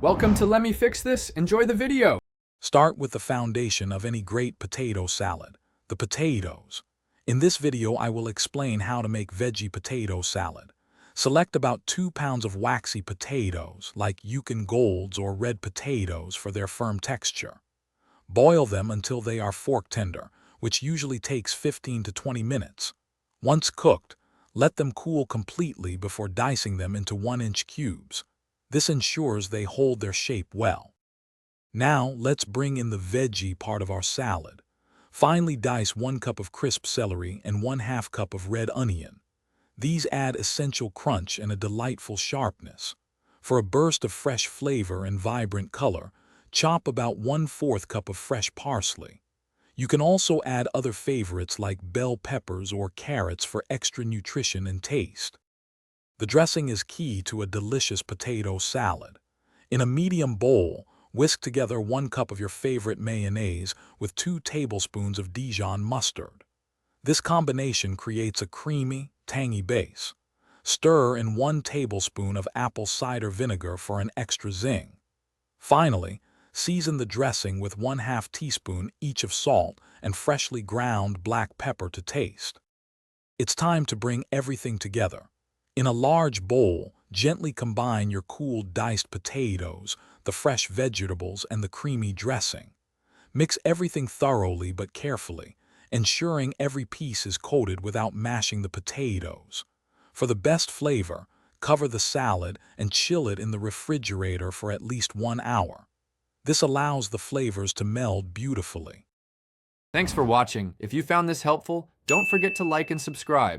Welcome to Let Me Fix This. Enjoy the video. Start with the foundation of any great potato salad, the potatoes. In this video, I will explain how to make veggie potato salad. Select about 2 pounds of waxy potatoes, like Yukon Golds or red potatoes for their firm texture. Boil them until they are fork tender, which usually takes 15 to 20 minutes. Once cooked, let them cool completely before dicing them into 1-inch cubes. This ensures they hold their shape well. Now, let's bring in the veggie part of our salad. Finely dice 1 cup of crisp celery and 1/2 cup of red onion. These add essential crunch and a delightful sharpness. For a burst of fresh flavor and vibrant color, chop about 1/4 cup of fresh parsley. You can also add other favorites like bell peppers or carrots for extra nutrition and taste. The dressing is key to a delicious potato salad. In a medium bowl, whisk together 1 cup of your favorite mayonnaise with 2 tablespoons of Dijon mustard. This combination creates a creamy, tangy base. Stir in 1 tablespoon of apple cider vinegar for an extra zing. Finally, season the dressing with 1/2 teaspoon each of salt and freshly ground black pepper to taste. It's time to bring everything together. In a large bowl, gently combine your cooled diced potatoes, the fresh vegetables, and the creamy dressing. Mix everything thoroughly but carefully, ensuring every piece is coated without mashing the potatoes. For the best flavor, cover the salad and chill it in the refrigerator for at least 1 hour. This allows the flavors to meld beautifully. Thanks for watching. If you found this helpful, don't forget to like and subscribe.